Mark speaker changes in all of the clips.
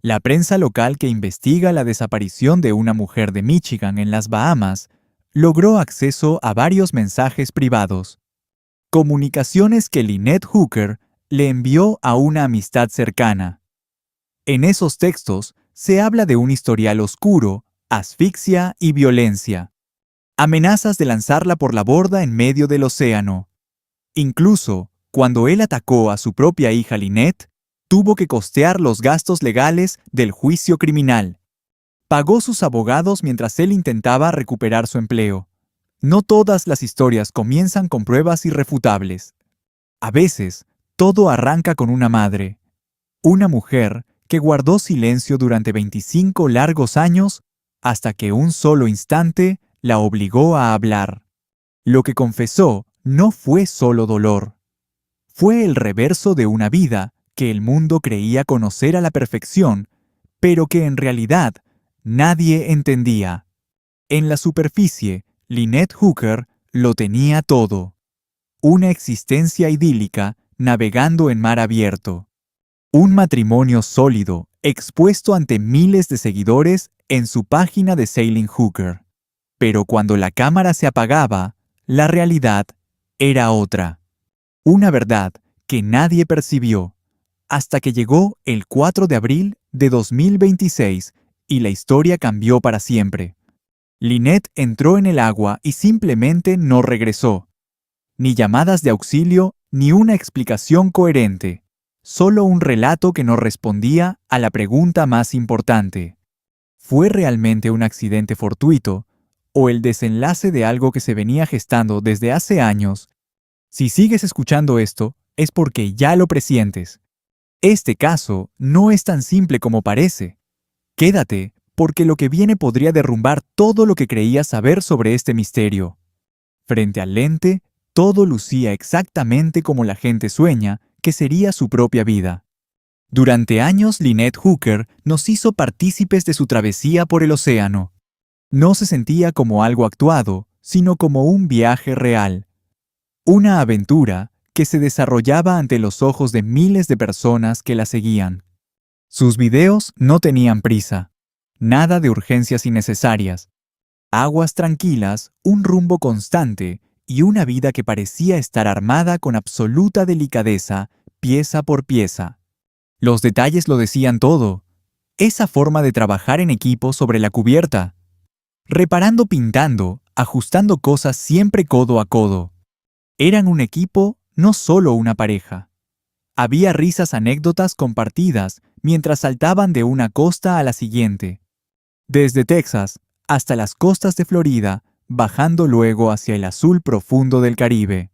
Speaker 1: La prensa local que investiga la desaparición de una mujer de Michigan en las Bahamas logró acceso a varios mensajes privados, comunicaciones que Lynette Hooker le envió a una amistad cercana. En esos textos se habla de un historial oscuro, asfixia y violencia, amenazas de lanzarla por la borda en medio del océano. Incluso, cuando él atacó a su propia hija Lynette, tuvo que costear los gastos legales del juicio criminal. Pagó sus abogados mientras él intentaba recuperar su empleo. No todas las historias comienzan con pruebas irrefutables. A veces, todo arranca con una madre, una mujer que guardó silencio durante 25 largos años hasta que un solo instante la obligó a hablar. Lo que confesó no fue solo dolor. Fue el reverso de una vida que el mundo creía conocer a la perfección, pero que en realidad nadie entendía. En la superficie, Lynette Hooker lo tenía todo. Una existencia idílica navegando en mar abierto. Un matrimonio sólido, expuesto ante miles de seguidores en su página de Sailing Hooker. Pero cuando la cámara se apagaba, la realidad era otra. Una verdad que nadie percibió, hasta que llegó el 4 de abril de 2026 y la historia cambió para siempre. Lynette entró en el agua y simplemente no regresó. Ni llamadas de auxilio, ni una explicación coherente. Solo un relato que no respondía a la pregunta más importante. ¿Fue realmente un accidente fortuito o el desenlace de algo que se venía gestando desde hace años? Si sigues escuchando esto, es porque ya lo presientes. Este caso no es tan simple como parece. Quédate, porque lo que viene podría derrumbar todo lo que creías saber sobre este misterio. Frente al lente, todo lucía exactamente como la gente sueña que sería su propia vida. Durante años, Lynette Hooker nos hizo partícipes de su travesía por el océano. No se sentía como algo actuado, sino como un viaje real. Una aventura que se desarrollaba ante los ojos de miles de personas que la seguían. Sus videos no tenían prisa, nada de urgencias innecesarias. Aguas tranquilas, un rumbo constante y una vida que parecía estar armada con absoluta delicadeza, pieza por pieza. Los detalles lo decían todo. Esa forma de trabajar en equipo sobre la cubierta. Reparando, pintando, ajustando cosas siempre codo a codo. Eran un equipo, no solo una pareja. Había risas, anécdotas compartidas mientras saltaban de una costa a la siguiente. Desde Texas hasta las costas de Florida, bajando luego hacia el azul profundo del Caribe.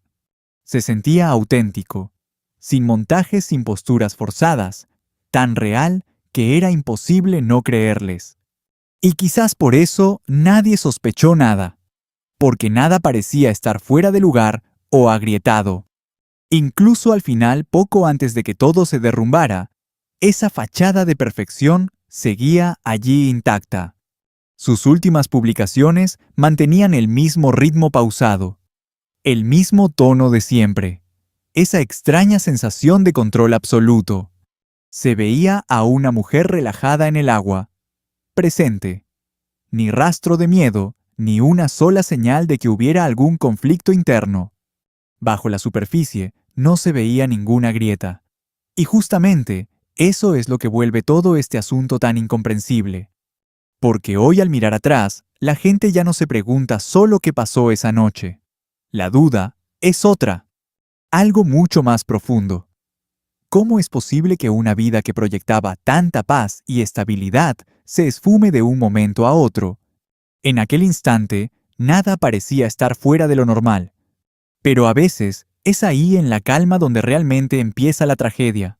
Speaker 1: Se sentía auténtico, sin montajes, sin posturas forzadas, tan real que era imposible no creerles. Y quizás por eso nadie sospechó nada, porque nada parecía estar fuera de lugar o agrietado. Incluso al final, poco antes de que todo se derrumbara, esa fachada de perfección seguía allí intacta. Sus últimas publicaciones mantenían el mismo ritmo pausado, el mismo tono de siempre, esa extraña sensación de control absoluto. Se veía a una mujer relajada en el agua, presente. Ni rastro de miedo, ni una sola señal de que hubiera algún conflicto interno. Bajo la superficie no se veía ninguna grieta. Y justamente, eso es lo que vuelve todo este asunto tan incomprensible. Porque hoy al mirar atrás, la gente ya no se pregunta solo qué pasó esa noche. La duda es otra, algo mucho más profundo. ¿Cómo es posible que una vida que proyectaba tanta paz y estabilidad se esfume de un momento a otro? En aquel instante, nada parecía estar fuera de lo normal. Pero a veces, es ahí en la calma donde realmente empieza la tragedia.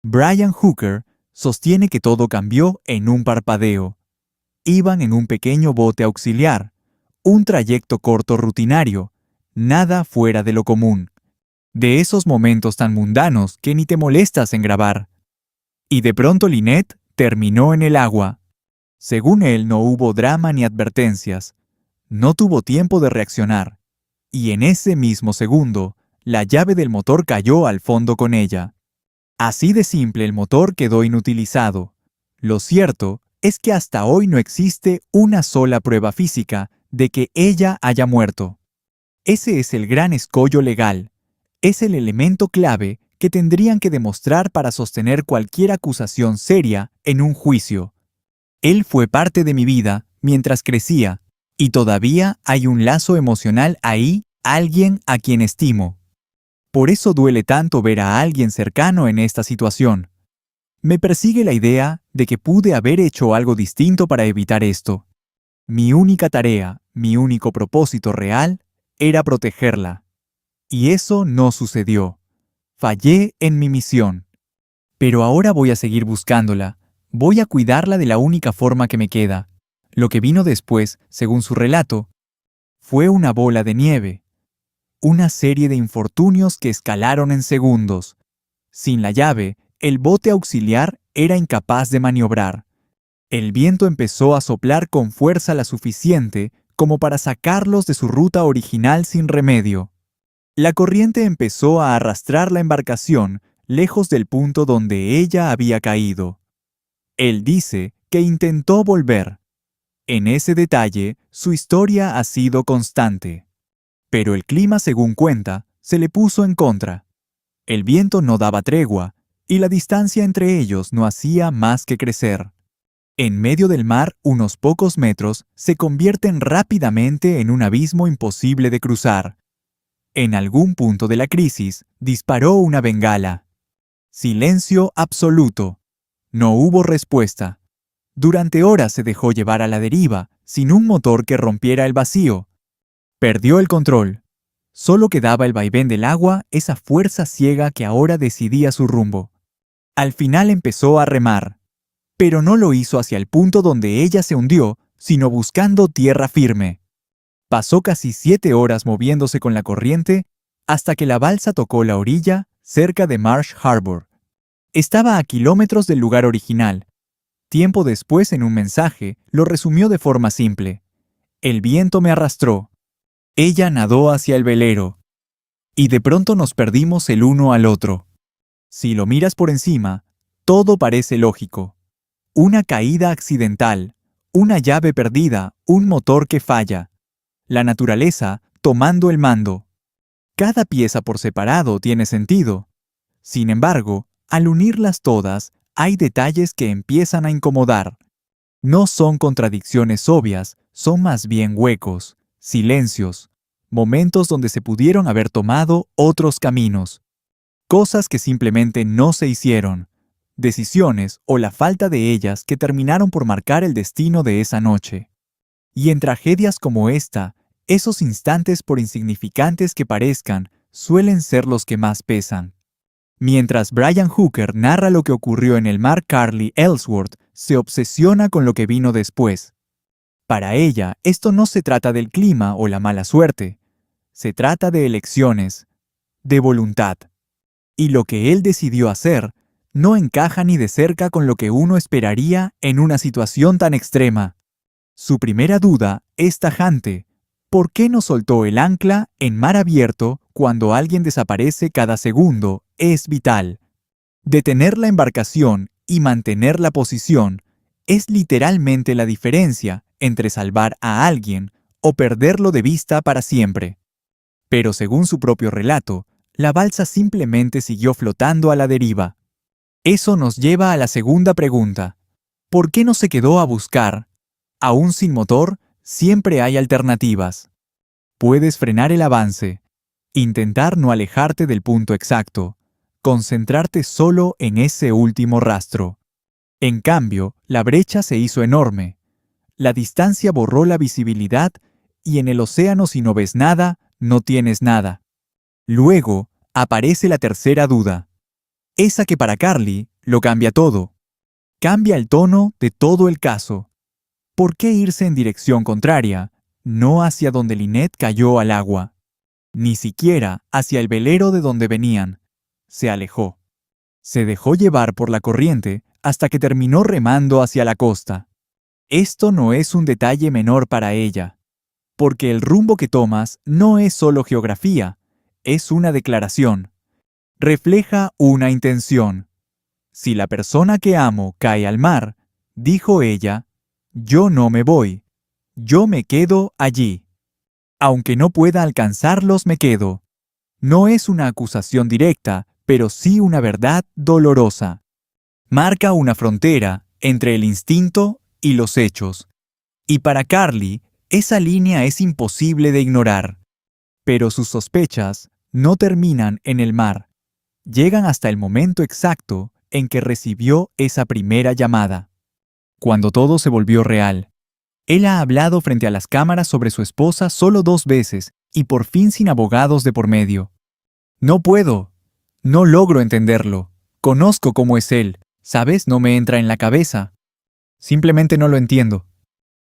Speaker 1: Brian Hooker sostiene que todo cambió en un parpadeo. Iban en un pequeño bote auxiliar, un trayecto corto rutinario, nada fuera de lo común. De esos momentos tan mundanos que ni te molestas en grabar. Y de pronto Lynette terminó en el agua. Según él, no hubo drama ni advertencias. No tuvo tiempo de reaccionar. Y en ese mismo segundo, la llave del motor cayó al fondo con ella. Así de simple, el motor quedó inutilizado. Lo cierto es que hasta hoy no existe una sola prueba física de que ella haya muerto. Ese es el gran escollo legal. Es el elemento clave que tendrían que demostrar para sostener cualquier acusación seria en un juicio. Él fue parte de mi vida mientras crecía, y todavía hay un lazo emocional ahí, alguien a quien estimo. Por eso duele tanto ver a alguien cercano en esta situación. Me persigue la idea de que pude haber hecho algo distinto para evitar esto. Mi única tarea, mi único propósito real, era protegerla. Y eso no sucedió. Fallé en mi misión. Pero ahora voy a seguir buscándola. Voy a cuidarla de la única forma que me queda. Lo que vino después, según su relato, fue una bola de nieve. Una serie de infortunios que escalaron en segundos. Sin la llave, el bote auxiliar era incapaz de maniobrar. El viento empezó a soplar con fuerza la suficiente como para sacarlos de su ruta original sin remedio. La corriente empezó a arrastrar la embarcación lejos del punto donde ella había caído. Él dice que intentó volver. En ese detalle, su historia ha sido constante. Pero el clima, según cuenta, se le puso en contra. El viento no daba tregua, y la distancia entre ellos no hacía más que crecer. En medio del mar, unos pocos metros se convierten rápidamente en un abismo imposible de cruzar. En algún punto de la crisis, disparó una bengala. Silencio absoluto. No hubo respuesta. Durante horas se dejó llevar a la deriva, sin un motor que rompiera el vacío. Perdió el control. Solo quedaba el vaivén del agua, esa fuerza ciega que ahora decidía su rumbo. Al final empezó a remar, pero no lo hizo hacia el punto donde ella se hundió, sino buscando tierra firme. Pasó casi 7 horas moviéndose con la corriente hasta que la balsa tocó la orilla cerca de Marsh Harbor. Estaba a kilómetros del lugar original. Tiempo después, en un mensaje, lo resumió de forma simple. El viento me arrastró. Ella nadó hacia el velero. Y de pronto nos perdimos el uno al otro. Si lo miras por encima, todo parece lógico. Una caída accidental, una llave perdida, un motor que falla. La naturaleza tomando el mando. Cada pieza por separado tiene sentido. Sin embargo, al unirlas todas, hay detalles que empiezan a incomodar. No son contradicciones obvias, son más bien huecos, silencios, momentos donde se pudieron haber tomado otros caminos. Cosas que simplemente no se hicieron. Decisiones o la falta de ellas que terminaron por marcar el destino de esa noche. Y en tragedias como esta, esos instantes, por insignificantes que parezcan, suelen ser los que más pesan. Mientras Brian Hooker narra lo que ocurrió en el mar, Carly Ellsworth se obsesiona con lo que vino después. Para ella, esto no se trata del clima o la mala suerte. Se trata de elecciones, de voluntad. Y lo que él decidió hacer no encaja ni de cerca con lo que uno esperaría en una situación tan extrema. Su primera duda es tajante. ¿Por qué no soltó el ancla en mar abierto cuando alguien desaparece cada segundo? Es vital. Detener la embarcación y mantener la posición es literalmente la diferencia entre salvar a alguien o perderlo de vista para siempre. Pero según su propio relato, la balsa simplemente siguió flotando a la deriva. Eso nos lleva a la segunda pregunta. ¿Por qué no se quedó a buscar? Aún sin motor, siempre hay alternativas. Puedes frenar el avance, intentar no alejarte del punto exacto, concentrarte solo en ese último rastro. En cambio, la brecha se hizo enorme. La distancia borró la visibilidad y en el océano, si no ves nada, no tienes nada. Luego, aparece la tercera duda. Esa que para Carly lo cambia todo. Cambia el tono de todo el caso. ¿Por qué irse en dirección contraria, no hacia donde Lynette cayó al agua? Ni siquiera hacia el velero de donde venían. Se alejó. Se dejó llevar por la corriente hasta que terminó remando hacia la costa. Esto no es un detalle menor para ella, porque el rumbo que tomas no es solo geografía, es una declaración. Refleja una intención. Si la persona que amo cae al mar, dijo ella, yo no me voy. Yo me quedo allí. Aunque no pueda alcanzarlos, me quedo. No es una acusación directa, pero sí una verdad dolorosa. Marca una frontera entre el instinto y los hechos. Y para Carly, esa línea es imposible de ignorar. Pero sus sospechas no terminan en el mar. Llegan hasta el momento exacto en que recibió esa primera llamada. Cuando todo se volvió real. Él ha hablado frente a las cámaras sobre su esposa solo 2 veces y por fin sin abogados de por medio. No puedo. No logro entenderlo. Conozco cómo es él. ¿Sabes? No me entra en la cabeza. Simplemente no lo entiendo.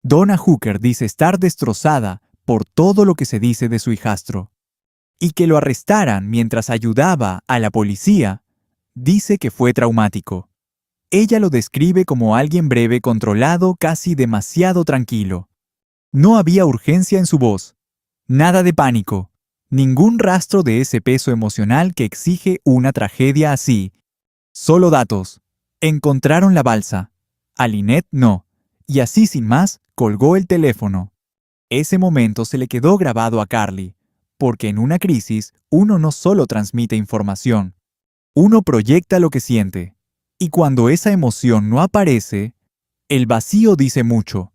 Speaker 1: Donna Hooker dice estar destrozada por todo lo que se dice de su hijastro. Y que lo arrestaran mientras ayudaba a la policía, dice que fue traumático. Ella lo describe como alguien breve, controlado, casi demasiado tranquilo. No había urgencia en su voz. Nada de pánico. Ningún rastro de ese peso emocional que exige una tragedia así. Solo datos. Encontraron la balsa. A Lynette no. Y así sin más, colgó el teléfono. Ese momento se le quedó grabado a Carly, porque en una crisis uno no solo transmite información, uno proyecta lo que siente. Y cuando esa emoción no aparece, el vacío dice mucho.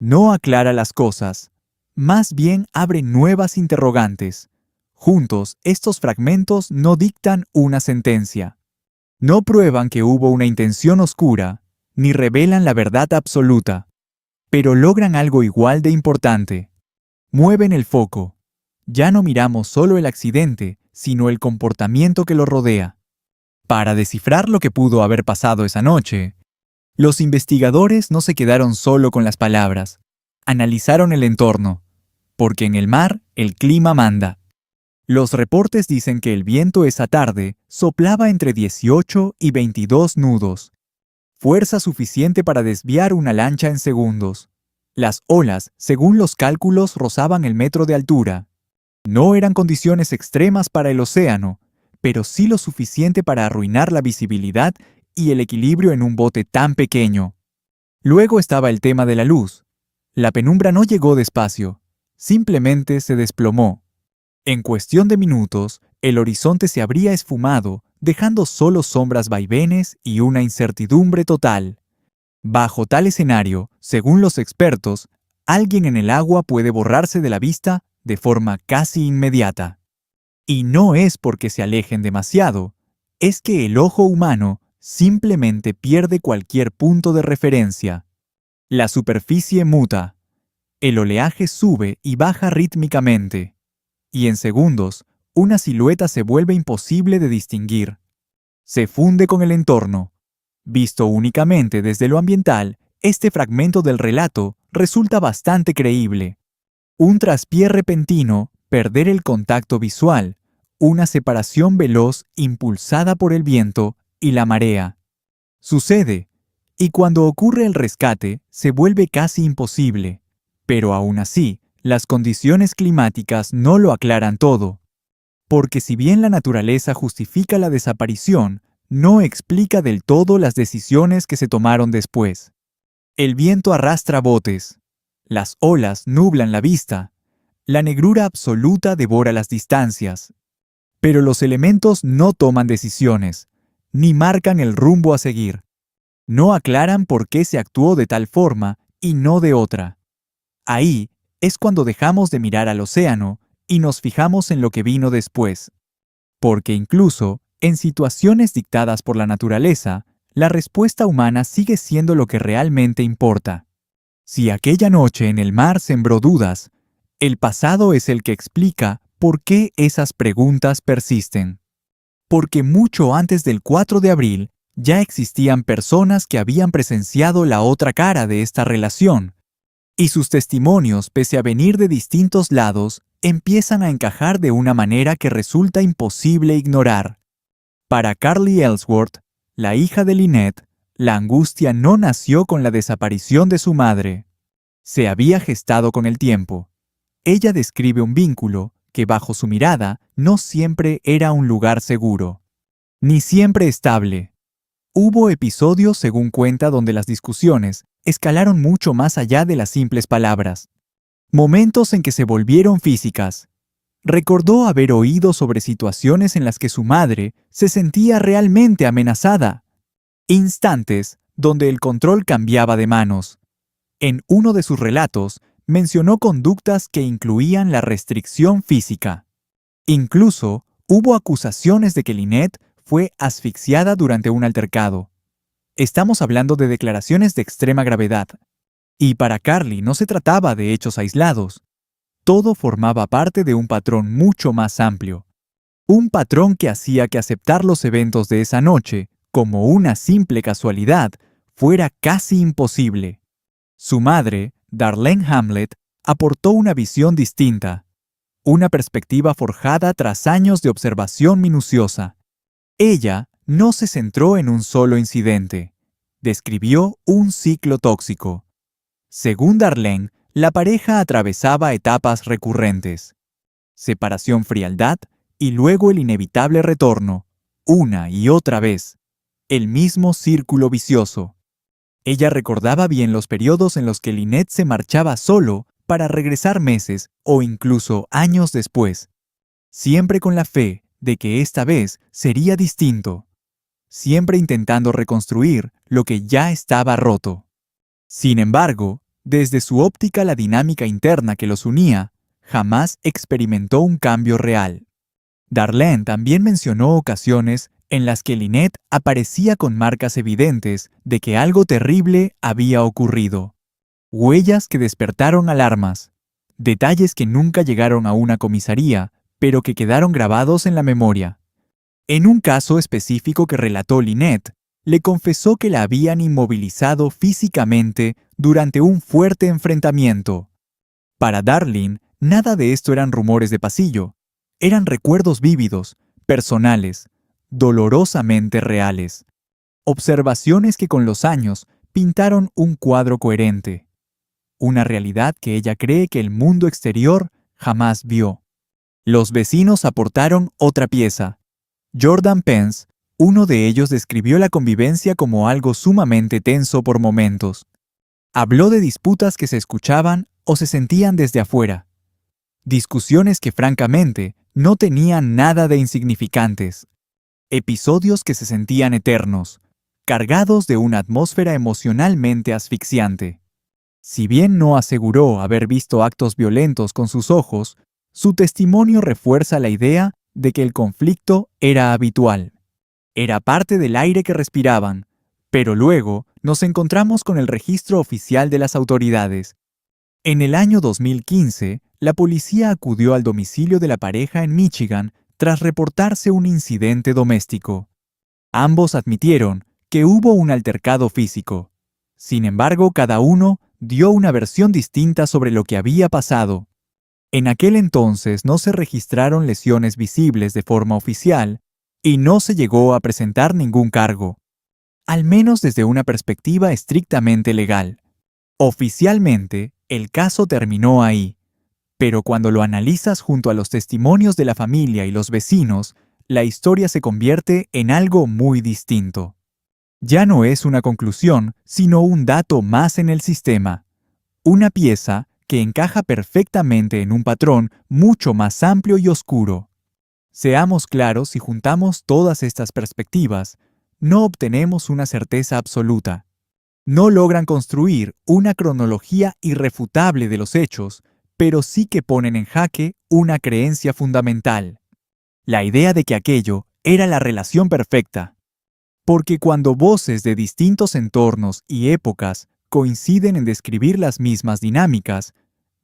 Speaker 1: No aclara las cosas, más bien abre nuevas interrogantes. Juntos, estos fragmentos no dictan una sentencia. No prueban que hubo una intención oscura, ni revelan la verdad absoluta, pero logran algo igual de importante. Mueven el foco. Ya no miramos solo el accidente, sino el comportamiento que lo rodea. Para descifrar lo que pudo haber pasado esa noche, los investigadores no se quedaron solo con las palabras. Analizaron el entorno, porque en el mar el clima manda. Los reportes dicen que el viento esa tarde soplaba entre 18 y 22 nudos. Fuerza suficiente para desviar una lancha en segundos. Las olas, según los cálculos, rozaban el metro de altura. No eran condiciones extremas para el océano, pero sí lo suficiente para arruinar la visibilidad y el equilibrio en un bote tan pequeño. Luego estaba el tema de la luz. La penumbra no llegó despacio, simplemente se desplomó. En cuestión de minutos, el horizonte se habría esfumado, dejando solo sombras vaivenes y una incertidumbre total. Bajo tal escenario, según los expertos, alguien en el agua puede borrarse de la vista de forma casi inmediata. Y no es porque se alejen demasiado, es que el ojo humano simplemente pierde cualquier punto de referencia. La superficie muta. El oleaje sube y baja rítmicamente. Y en segundos, una silueta se vuelve imposible de distinguir. Se funde con el entorno. Visto únicamente desde lo ambiental, este fragmento del relato resulta bastante creíble. Un traspié repentino, perder el contacto visual, una separación veloz impulsada por el viento y la marea. Sucede, y cuando ocurre el rescate, se vuelve casi imposible. Pero aún así, las condiciones climáticas no lo aclaran todo. Porque si bien la naturaleza justifica la desaparición, no explica del todo las decisiones que se tomaron después. El viento arrastra botes. Las olas nublan la vista. La negrura absoluta devora las distancias. Pero los elementos no toman decisiones, ni marcan el rumbo a seguir. No aclaran por qué se actuó de tal forma y no de otra. Ahí es cuando dejamos de mirar al océano y nos fijamos en lo que vino después. Porque incluso, en situaciones dictadas por la naturaleza, la respuesta humana sigue siendo lo que realmente importa. Si aquella noche en el mar sembró dudas, el pasado es el que explica por qué esas preguntas persisten. Porque mucho antes del 4 de abril ya existían personas que habían presenciado la otra cara de esta relación, y sus testimonios, pese a venir de distintos lados, empiezan a encajar de una manera que resulta imposible ignorar. Para Carly Ellsworth, la hija de Lynette, la angustia no nació con la desaparición de su madre. Se había gestado con el tiempo. Ella describe un vínculo que bajo su mirada no siempre era un lugar seguro, ni siempre estable. Hubo episodios, según cuenta, donde las discusiones escalaron mucho más allá de las simples palabras. Momentos en que se volvieron físicas. Recordó haber oído sobre situaciones en las que su madre se sentía realmente amenazada. Instantes donde el control cambiaba de manos. En uno de sus relatos, mencionó conductas que incluían la restricción física. Incluso, hubo acusaciones de que Lynette fue asfixiada durante un altercado. Estamos hablando de declaraciones de extrema gravedad. Y para Carly no se trataba de hechos aislados. Todo formaba parte de un patrón mucho más amplio. Un patrón que hacía que aceptar los eventos de esa noche, como una simple casualidad, fuera casi imposible. Su madre, Darlene Hamlet, aportó una visión distinta, una perspectiva forjada tras años de observación minuciosa. Ella no se centró en un solo incidente, describió un ciclo tóxico. Según Darlene, la pareja atravesaba etapas recurrentes: separación, frialdad y luego el inevitable retorno, una y otra vez, el mismo círculo vicioso. Ella recordaba bien los periodos en los que Lynette se marchaba solo para regresar meses o incluso años después, siempre con la fe de que esta vez sería distinto, siempre intentando reconstruir lo que ya estaba roto. Sin embargo, desde su óptica, la dinámica interna que los unía jamás experimentó un cambio real. Darlene también mencionó ocasiones en las que Lynette aparecía con marcas evidentes de que algo terrible había ocurrido. Huellas que despertaron alarmas, detalles que nunca llegaron a una comisaría, pero que quedaron grabados en la memoria. En un caso específico que relató Lynette, le confesó que la habían inmovilizado físicamente durante un fuerte enfrentamiento. Para Darlene, nada de esto eran rumores de pasillo. Eran recuerdos vívidos, personales, dolorosamente reales. Observaciones que con los años pintaron un cuadro coherente. Una realidad que ella cree que el mundo exterior jamás vio. Los vecinos aportaron otra pieza. Jordan Pence, uno de ellos, describió la convivencia como algo sumamente tenso por momentos. Habló de disputas que se escuchaban o se sentían desde afuera. Discusiones que francamente no tenían nada de insignificantes. Episodios que se sentían eternos, cargados de una atmósfera emocionalmente asfixiante. Si bien no aseguró haber visto actos violentos con sus ojos, su testimonio refuerza la idea de que el conflicto era habitual. Era parte del aire que respiraban, pero luego nos encontramos con el registro oficial de las autoridades. En el año 2015, la policía acudió al domicilio de la pareja en Michigan tras reportarse un incidente doméstico. Ambos admitieron que hubo un altercado físico. Sin embargo, cada uno dio una versión distinta sobre lo que había pasado. En aquel entonces no se registraron lesiones visibles de forma oficial y no se llegó a presentar ningún cargo, al menos desde una perspectiva estrictamente legal. Oficialmente, el caso terminó ahí, pero cuando lo analizas junto a los testimonios de la familia y los vecinos, la historia se convierte en algo muy distinto. Ya no es una conclusión, sino un dato más en el sistema. Una pieza que encaja perfectamente en un patrón mucho más amplio y oscuro. Seamos claros, si juntamos todas estas perspectivas, no obtenemos una certeza absoluta. No logran construir una cronología irrefutable de los hechos, pero sí que ponen en jaque una creencia fundamental: la idea de que aquello era la relación perfecta. Porque cuando voces de distintos entornos y épocas coinciden en describir las mismas dinámicas,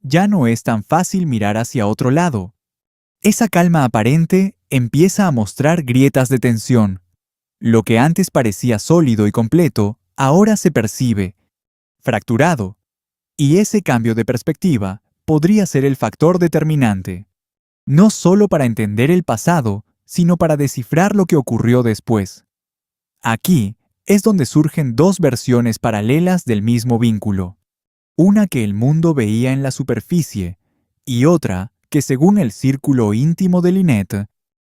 Speaker 1: ya no es tan fácil mirar hacia otro lado. Esa calma aparente empieza a mostrar grietas de tensión. Lo que antes parecía sólido y completo, ahora se percibe fracturado. Y ese cambio de perspectiva podría ser el factor determinante, no solo para entender el pasado, sino para descifrar lo que ocurrió después. Aquí es donde surgen dos versiones paralelas del mismo vínculo. Una que el mundo veía en la superficie y otra que, según el círculo íntimo de Lynette,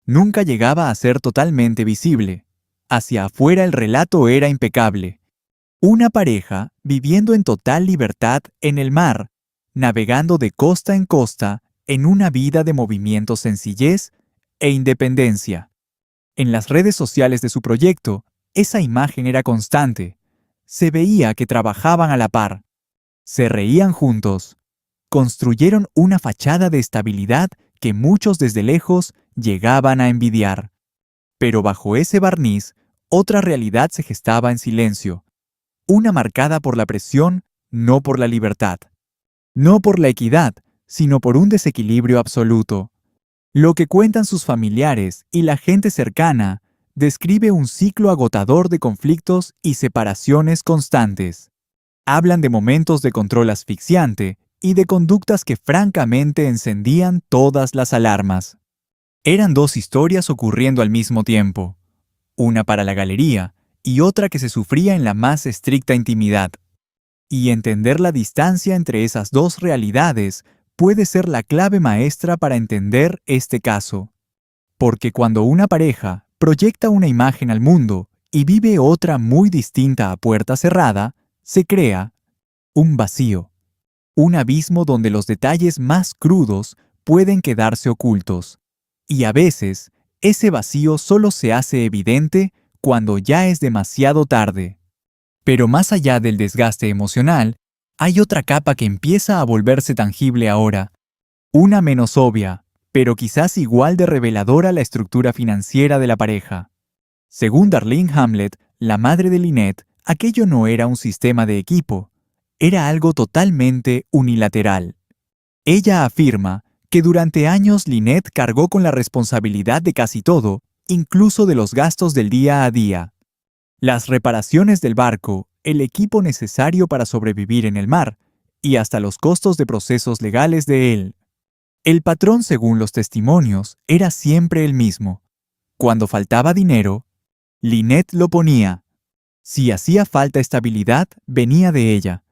Speaker 1: nunca llegaba a ser totalmente visible. Hacia afuera el relato era impecable. Una pareja viviendo en total libertad en el mar, navegando de costa en costa en una vida de movimiento, sencillez e independencia. En las redes sociales de su proyecto, esa imagen era constante. Se veía que trabajaban a la par. Se reían juntos. Construyeron una fachada de estabilidad que muchos desde lejos llegaban a envidiar. Pero bajo ese barniz, otra realidad se gestaba en silencio. Una marcada por la presión, no por la libertad. No por la equidad, sino por un desequilibrio absoluto. Lo que cuentan sus familiares y la gente cercana describe un ciclo agotador de conflictos y separaciones constantes. Hablan de momentos de control asfixiante y de conductas que francamente encendían todas las alarmas. Eran dos historias ocurriendo al mismo tiempo, una para la galería y otra que se sufría en la más estricta intimidad. Y entender la distancia entre esas dos realidades puede ser la clave maestra para entender este caso. Porque cuando una pareja proyecta una imagen al mundo y vive otra muy distinta a puerta cerrada, se crea un vacío, un abismo donde los detalles más crudos pueden quedarse ocultos. Y a veces, ese vacío solo se hace evidente cuando ya es demasiado tarde. Pero más allá del desgaste emocional, hay otra capa que empieza a volverse tangible ahora, una menos obvia, pero quizás igual de reveladora la estructura financiera de la pareja. Según Darlene Hamlet, la madre de Lynette, aquello no era un sistema de equipo, era algo totalmente unilateral. Ella afirma que durante años Lynette cargó con la responsabilidad de casi todo, incluso de los gastos del día a día. Las reparaciones del barco, el equipo necesario para sobrevivir en el mar, y hasta los costos de procesos legales de él. El patrón, según los testimonios, era siempre el mismo. Cuando faltaba dinero, Lynette lo ponía. Si hacía falta estabilidad, venía de ella.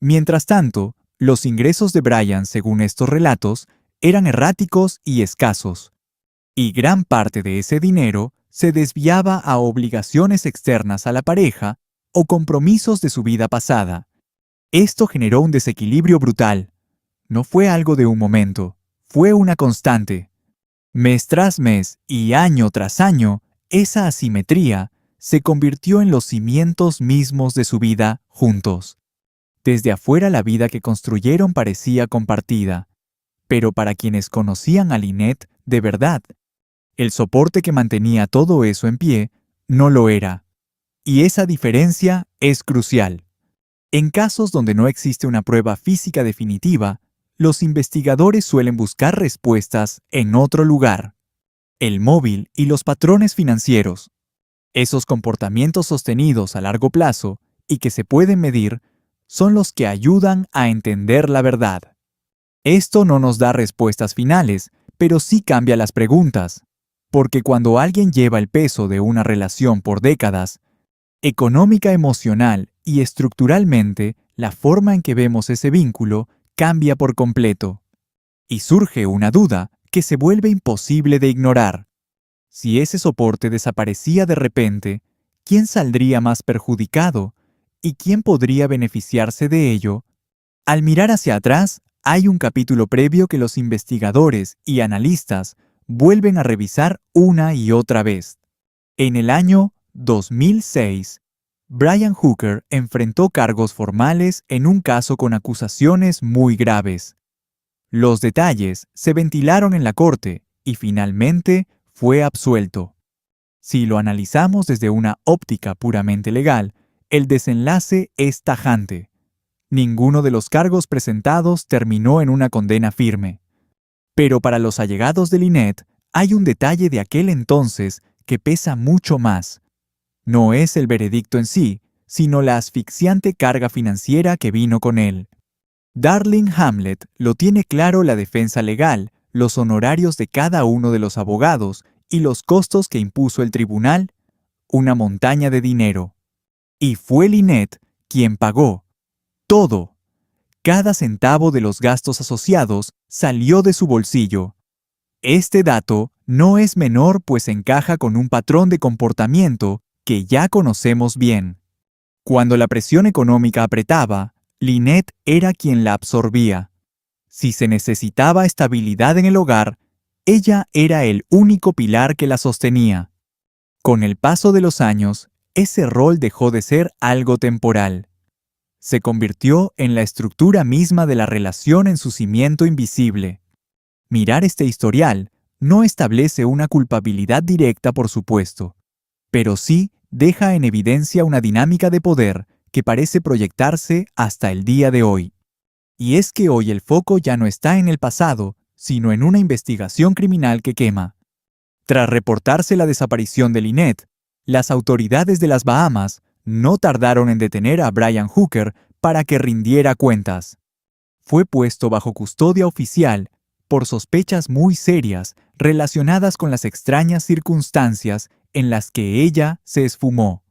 Speaker 1: Mientras tanto, los ingresos de Brian, según estos relatos, eran erráticos y escasos. Y gran parte de ese dinero se desviaba a obligaciones externas a la pareja o compromisos de su vida pasada. Esto generó un desequilibrio brutal. No fue algo de un momento, fue una constante. Mes tras mes y año tras año, esa asimetría se convirtió en los cimientos mismos de su vida juntos. Desde afuera la vida que construyeron parecía compartida, pero para quienes conocían a Lynette de verdad, el soporte que mantenía todo eso en pie no lo era. Y esa diferencia es crucial. En casos donde no existe una prueba física definitiva, los investigadores suelen buscar respuestas en otro lugar. El móvil y los patrones financieros. Esos comportamientos sostenidos a largo plazo y que se pueden medir son los que ayudan a entender la verdad. Esto no nos da respuestas finales, pero sí cambia las preguntas. Porque cuando alguien lleva el peso de una relación por décadas, económica, emocional y estructuralmente, la forma en que vemos ese vínculo cambia por completo. Y surge una duda que se vuelve imposible de ignorar. Si ese soporte desaparecía de repente, ¿quién saldría más perjudicado? ¿Y quién podría beneficiarse de ello? Al mirar hacia atrás, hay un capítulo previo que los investigadores y analistas vuelven a revisar una y otra vez. En el año 2006, Brian Hooker enfrentó cargos formales en un caso con acusaciones muy graves. Los detalles se ventilaron en la corte y finalmente fue absuelto. Si lo analizamos desde una óptica puramente legal, el desenlace es tajante. Ninguno de los cargos presentados terminó en una condena firme. Pero para los allegados de Lynette, hay un detalle de aquel entonces que pesa mucho más. No es el veredicto en sí, sino la asfixiante carga financiera que vino con él. Darlene Hamlet lo tiene claro: la defensa legal, los honorarios de cada uno de los abogados y los costos que impuso el tribunal, una montaña de dinero. Y fue Lynette quien pagó todo. Cada centavo de los gastos asociados salió de su bolsillo. Este dato no es menor, pues encaja con un patrón de comportamiento que ya conocemos bien. Cuando la presión económica apretaba, Lynette era quien la absorbía. Si se necesitaba estabilidad en el hogar, ella era el único pilar que la sostenía. Con el paso de los años, ese rol dejó de ser algo temporal. Se convirtió en la estructura misma de la relación en su cimiento invisible. Mirar este historial no establece una culpabilidad directa, por supuesto, pero sí deja en evidencia una dinámica de poder que parece proyectarse hasta el día de hoy. Y es que hoy el foco ya no está en el pasado, sino en una investigación criminal que quema. Tras reportarse la desaparición de Lynette, las autoridades de las Bahamas no tardaron en detener a Brian Hooker para que rindiera cuentas. Fue puesto bajo custodia oficial por sospechas muy serias relacionadas con las extrañas circunstancias en las que ella se esfumó.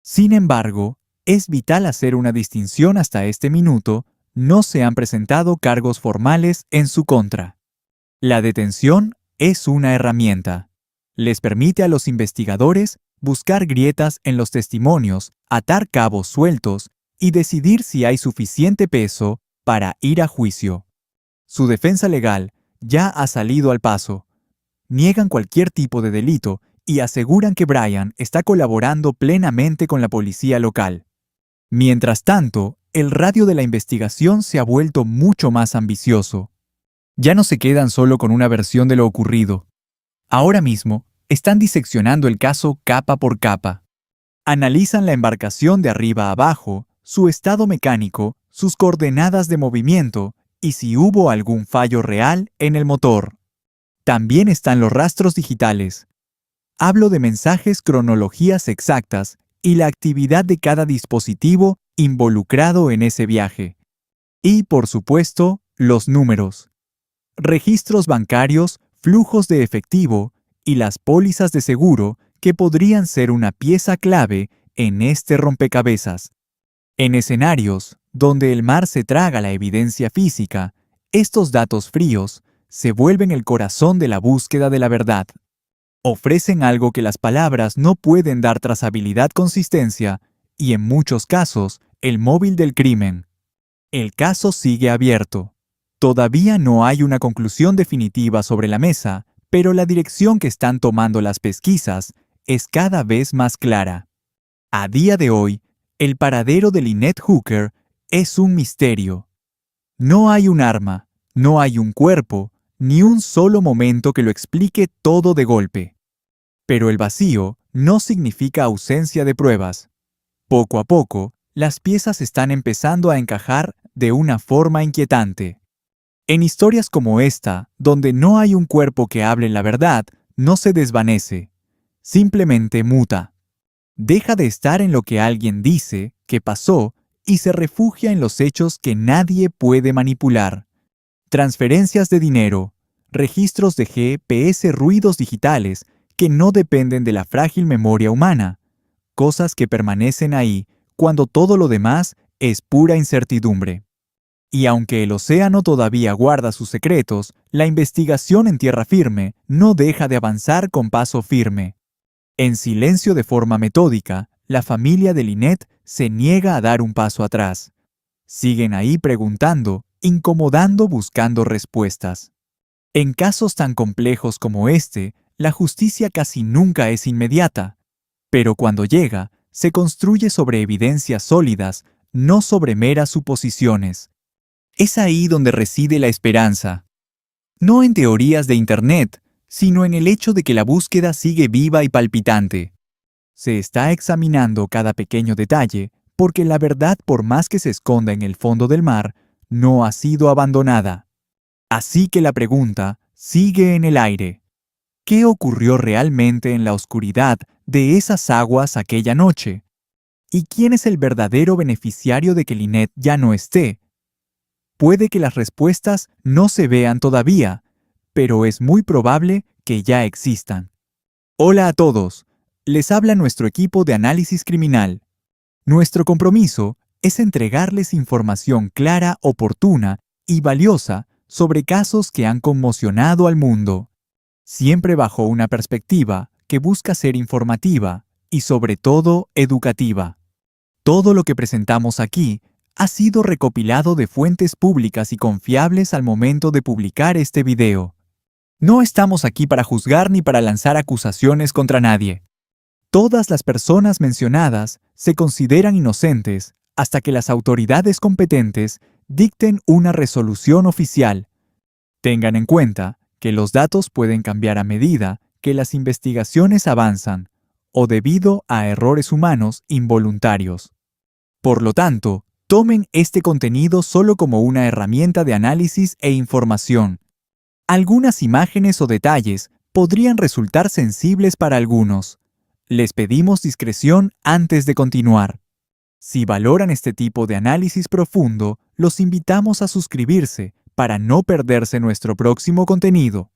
Speaker 1: Sin embargo, es vital hacer una distinción. Hasta este minuto, no se han presentado cargos formales en su contra. La detención es una herramienta. Les permite a los investigadores buscar grietas en los testimonios, atar cabos sueltos y decidir si hay suficiente peso para ir a juicio. Su defensa legal ya ha salido al paso. Niegan cualquier tipo de delito y aseguran que Brian está colaborando plenamente con la policía local. Mientras tanto, el radio de la investigación se ha vuelto mucho más ambicioso. Ya no se quedan solo con una versión de lo ocurrido. Ahora mismo, están diseccionando el caso capa por capa. Analizan la embarcación de arriba a abajo, su estado mecánico, sus coordenadas de movimiento y si hubo algún fallo real en el motor. También están los rastros digitales. Hablo de mensajes, cronologías exactas y la actividad de cada dispositivo involucrado en ese viaje. Y, por supuesto, los números. Registros bancarios, flujos de efectivo y las pólizas de seguro que podrían ser una pieza clave en este rompecabezas. En escenarios donde el mar se traga la evidencia física, estos datos fríos se vuelven el corazón de la búsqueda de la verdad. Ofrecen algo que las palabras no pueden dar: trazabilidad, consistencia y, en muchos casos, el móvil del crimen. El caso sigue abierto. Todavía no hay una conclusión definitiva sobre la mesa, pero la dirección que están tomando las pesquisas es cada vez más clara. A día de hoy, el paradero de Lynette Hooker es un misterio. No hay un arma, no hay un cuerpo, ni un solo momento que lo explique todo de golpe. Pero el vacío no significa ausencia de pruebas. Poco a poco, las piezas están empezando a encajar de una forma inquietante. En historias como esta, donde no hay un cuerpo que hable la verdad, no se desvanece, simplemente muta. Deja de estar en lo que alguien dice que pasó y se refugia en los hechos que nadie puede manipular. Transferencias de dinero, registros de GPS, ruidos digitales que no dependen de la frágil memoria humana, cosas que permanecen ahí cuando todo lo demás es pura incertidumbre. Y aunque el océano todavía guarda sus secretos, la investigación en tierra firme no deja de avanzar con paso firme. En silencio, de forma metódica, la familia de Lynette se niega a dar un paso atrás. Siguen ahí preguntando, incomodando, buscando respuestas. En casos tan complejos como este, la justicia casi nunca es inmediata, pero cuando llega, se construye sobre evidencias sólidas, no sobre meras suposiciones. Es ahí donde reside la esperanza. No en teorías de Internet, sino en el hecho de que la búsqueda sigue viva y palpitante. Se está examinando cada pequeño detalle, porque la verdad, por más que se esconda en el fondo del mar, no ha sido abandonada. Así que la pregunta sigue en el aire. ¿Qué ocurrió realmente en la oscuridad de esas aguas aquella noche? ¿Y quién es el verdadero beneficiario de que Lynette ya no esté? Puede que las respuestas no se vean todavía, pero es muy probable que ya existan. Hola a todos, les habla nuestro equipo de análisis criminal. Nuestro compromiso es entregarles información clara, oportuna y valiosa sobre casos que han conmocionado al mundo, siempre bajo una perspectiva que busca ser informativa, y sobre todo educativa. Todo lo que presentamos aquí ha sido recopilado de fuentes públicas y confiables al momento de publicar este video. No estamos aquí para juzgar ni para lanzar acusaciones contra nadie. Todas las personas mencionadas se consideran inocentes hasta que las autoridades competentes dicten una resolución oficial. Tengan en cuenta que los datos pueden cambiar a medida que las investigaciones avanzan o debido a errores humanos involuntarios. Por lo tanto, tomen este contenido solo como una herramienta de análisis e información. Algunas imágenes o detalles podrían resultar sensibles para algunos. Les pedimos discreción antes de continuar. Si valoran este tipo de análisis profundo, los invitamos a suscribirse para no perderse nuestro próximo contenido.